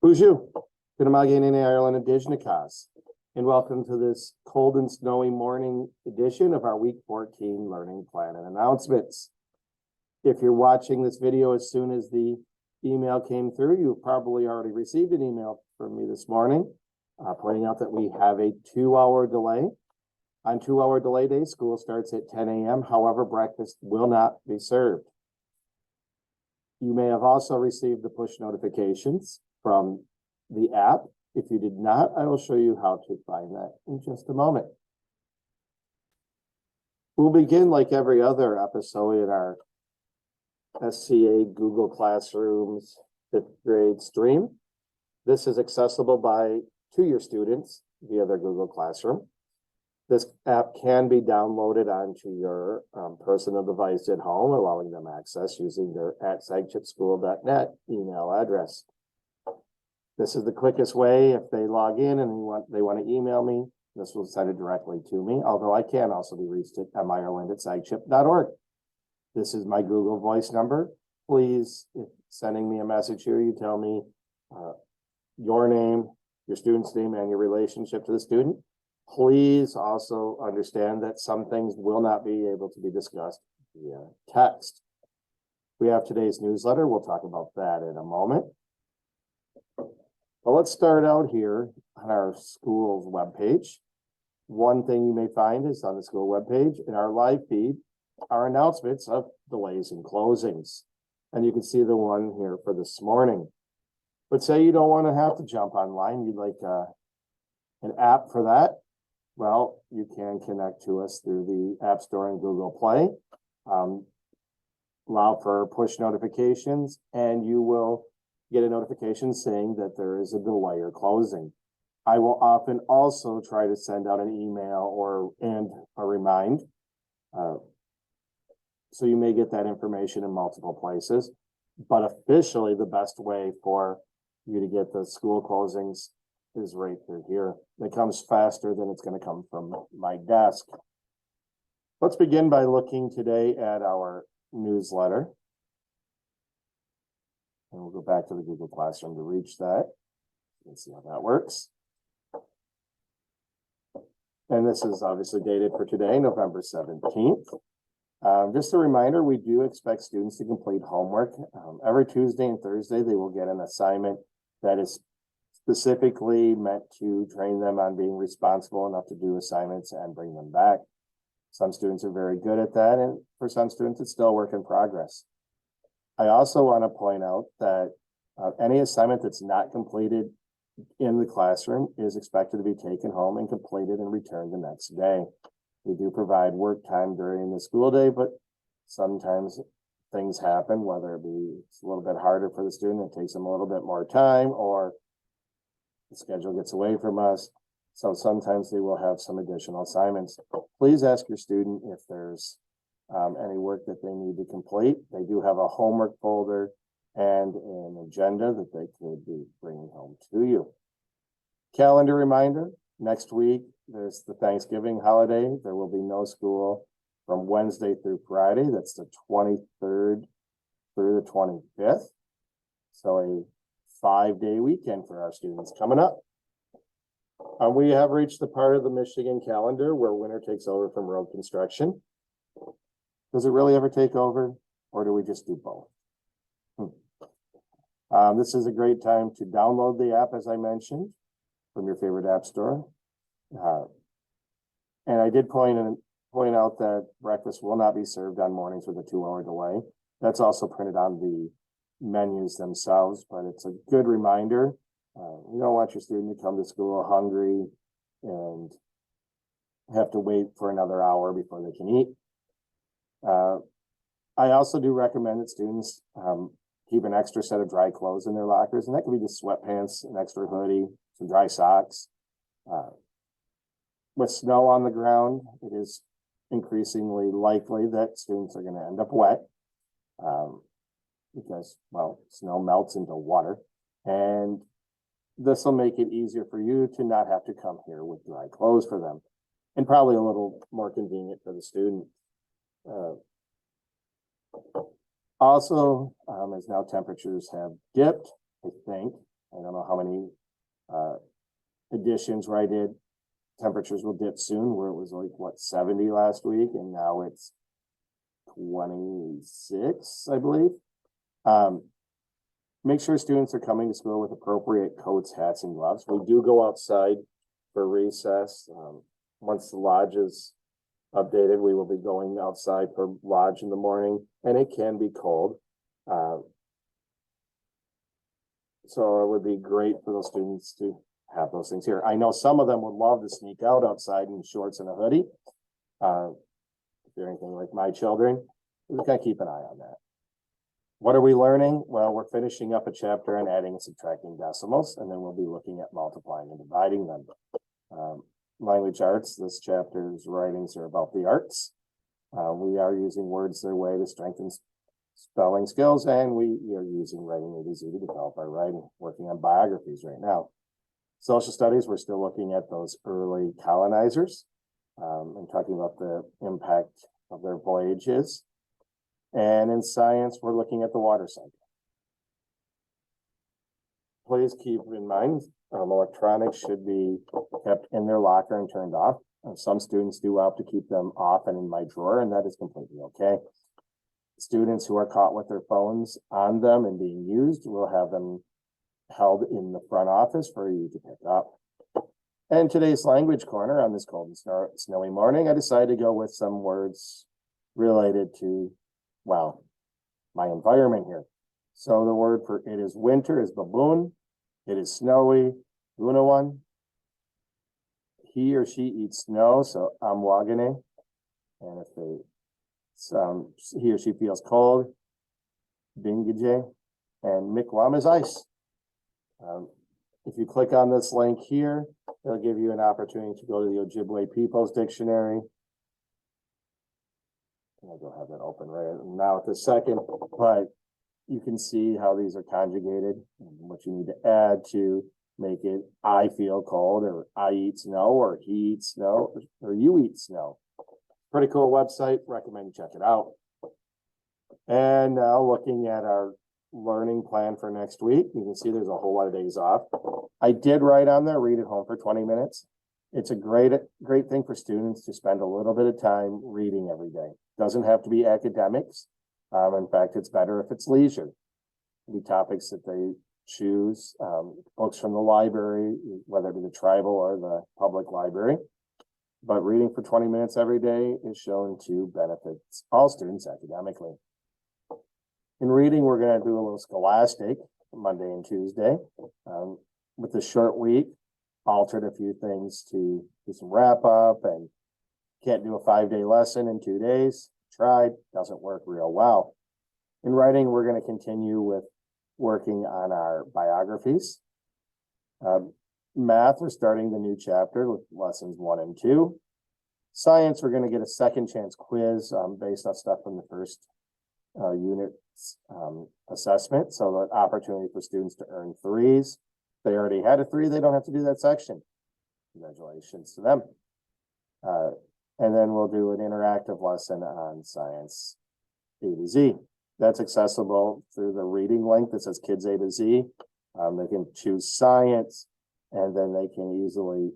Bonjour, Pinamagin Ireland Indigenous, and welcome to this cold and snowy morning edition of our Week 14 Learning Plan and Announcements. If you're watching this video as soon as the email came through, you've probably already received an email from me this morning pointing out that we have a 2-hour delay. On 2-hour delay day, school starts at 10 a.m. However, breakfast will not be served. You may have also received the push notifications from the app. If you did not, I will show you how to find that in just a moment. We'll begin like every other episode in our SCA Google Classrooms 5th grade stream. This is accessible to your students via their Google Classroom. This app can be downloaded onto your personal device at home, allowing them access using their @sagchipschool.net email address. This is the quickest way. If they log in and they want to email me, this will send it directly to me, although I can also be reached at mireland@sagchip.org. This is my Google Voice number. Please, if sending me a message here, you tell me your name, your student's name, and your relationship to the student. Please also understand that some things will not be able to be discussed via text. We have today's newsletter. We'll talk about that in a moment. But let's start out here on our school's webpage. One thing you may find is on the school webpage in our live feed are announcements of delays and closings. And you can see the one here for this morning. But say you don't want to have to jump online, you'd like an app for that. Well, you can connect to us through the App Store and Google Play. Allow for push notifications, and you will get a notification saying that there is a delay or closing. I will often also try to send out an email and a remind. So you may get that information in multiple places, but officially the best way for you to get the school closings is right through here. It comes faster than it's going to come from my desk. Let's begin by looking today at our newsletter. And we'll go back to the Google Classroom to reach that. Let's see how that works. And this is obviously dated for today, November 17th. Just a reminder, we do expect students to complete homework. Every Tuesday and Thursday, they will get an assignment that is specifically meant to train them on being responsible enough to do assignments and bring them back. Some students are very good at that, and for some students, it's still a work in progress. I also want to point out that any assignment that's not completed in the classroom is expected to be taken home and completed and returned the next day. We do provide work time during the school day, but sometimes things happen, whether it be it's a little bit harder for the student, it takes them a little bit more time, or the schedule gets away from us. So sometimes they will have some additional assignments. Please ask your student if there's any work that they need to complete. They do have a homework folder and an agenda that they could be bringing home to you. Calendar reminder, next week, there's the Thanksgiving holiday. There will be no school from Wednesday through Friday. That's the 23rd through the 25th. So a 5-day weekend for our students coming up. We have reached the part of the Michigan calendar where winter takes over from road construction. Does it really ever take over, or do we just do both? This is a great time to download the app, as I mentioned, from your favorite app store. And I did point out that breakfast will not be served on mornings with a 2-hour delay. That's also printed on the menus themselves, but it's a good reminder. You don't want your student to come to school hungry and have to wait for another hour before they can eat. I also do recommend that students keep an extra set of dry clothes in their lockers, and that could be just sweatpants, an extra hoodie, some dry socks. With snow on the ground, it is increasingly likely that students are going to end up wet because, well, snow melts into water, and this will make it easier for you to not have to come here with dry clothes for them, and probably a little more convenient for the student. Also, as now temperatures have dipped, I think, I don't know how many editions where I did. Temperatures will dip soon, where it was like what 70 last week, and now it's 26, I believe. Make sure students are coming to school with appropriate coats, hats, and gloves. We do go outside for recess. Once the lodge is updated, we will be going outside for lodge in the morning, and it can be cold. So it would be great for those students to have those things here. I know some of them would love to sneak out outside in shorts and a hoodie. If you're anything like my children, we gotta keep an eye on that. What are we learning? Well, we're finishing up a chapter on adding and subtracting decimals, and then we'll be looking at multiplying and dividing them. Language arts, this chapter's writings are about the arts. We are using words their way to strengthen spelling skills, and we are using writing A to Z to develop our writing, working on biographies right now. Social studies, we're still looking at those early colonizers and talking about the impact of their voyages. And in science, we're looking at the water cycle. Please keep in mind, electronics should be kept in their locker and turned off. Some students do opt to keep them off and in my drawer, and that is completely okay. Students who are caught with their phones on them and being used, will have them held in the front office for you to pick up. And today's language corner on this cold and snowy morning, I decided to go with some words related to, well, my environment here. So the word for it is winter is baboon. It is snowy, Unawan. He or she eats snow, so amwagane. And if he or she feels cold, bingije. And mikwam is ice. If you click on this link here, it'll give you an opportunity to go to the Ojibwe People's Dictionary. I don't have that open right now at this second, but you can see how these are conjugated and what you need to add to make it I feel cold, or I eat snow, or he eats snow, or you eat snow. Pretty cool website. Recommend you check it out. And now looking at our learning plan for next week, you can see there's a whole lot of days off. I did write on there, read at home for 20 minutes. It's a great thing for students to spend a little bit of time reading every day. Doesn't have to be academics. In fact, it's better if it's leisure. The topics that they choose, books from the library, whether it be the tribal or the public library. But reading for 20 minutes every day is shown to benefit all students academically. In reading, we're going to do a little scholastic Monday and Tuesday. With the short week, altered a few things to do some wrap up, and can't do a 5-day lesson in 2 days. Tried, doesn't work real well. In writing, we're going to continue with working on our biographies. Math, we're starting the new chapter with lessons 1 and 2. Science, we're going to get a second chance quiz based on stuff from the first unit assessment. So the opportunity for students to earn 3s. If they already had a 3, they don't have to do that section. Congratulations to them. And then we'll do an interactive lesson on science A to Z. That's accessible through the reading link that says Kids A to Z. They can choose science, and then they can easily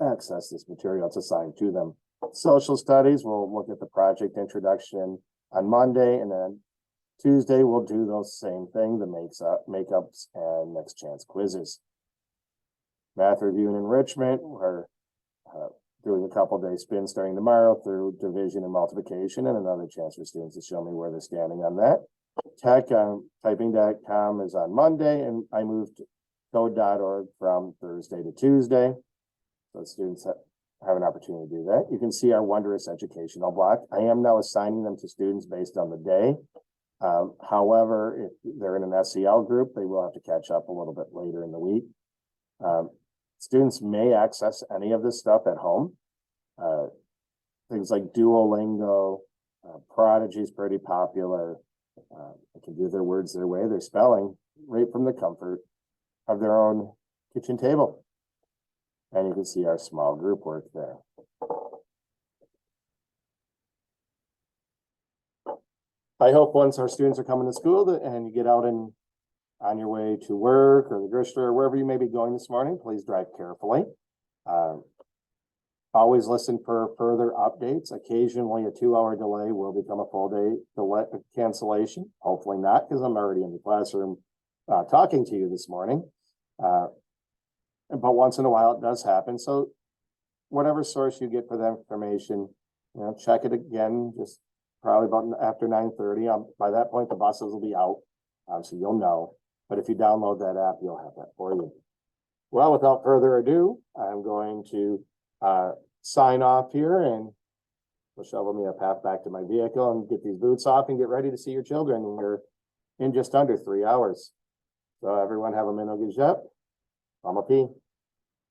access this material. It's assigned to them. Social studies, we'll look at the project introduction on Monday, and then Tuesday we'll do those same thing, the makeups and next chance quizzes. Math review and enrichment, we're doing a couple day spin starting tomorrow through division and multiplication, and another chance for students to show me where they're standing on that. Tech, typing.com is on Monday, and I moved code.org from Thursday to Tuesday. So students have an opportunity to do that. You can see our wondrous educational block. I am now assigning them to students based on the day. However, if they're in an SEL group, they will have to catch up a little bit later in the week. Students may access any of this stuff at home. Things like Duolingo, Prodigy is pretty popular. They can do their words their way, their spelling, right from the comfort of their own kitchen table. And you can see our small group work there. I hope once our students are coming to school and you get out and on your way to work or the grocery store, wherever you may be going this morning, please drive carefully. Always listen for further updates. Occasionally, a 2-hour delay will become a full day delay cancellation. Hopefully not, because I'm already in the classroom talking to you this morning. But once in a while, it does happen. So whatever source you get for that information, check it again, just probably about after 9:30. By that point, the buses will be out. So you'll know. But if you download that app, you'll have that for you. Well, without further ado, I'm going to sign off here, and will shovel me a path back to my vehicle and get these boots off and get ready to see your children. We're in just under 3 hours. So everyone have a minute. Mama P.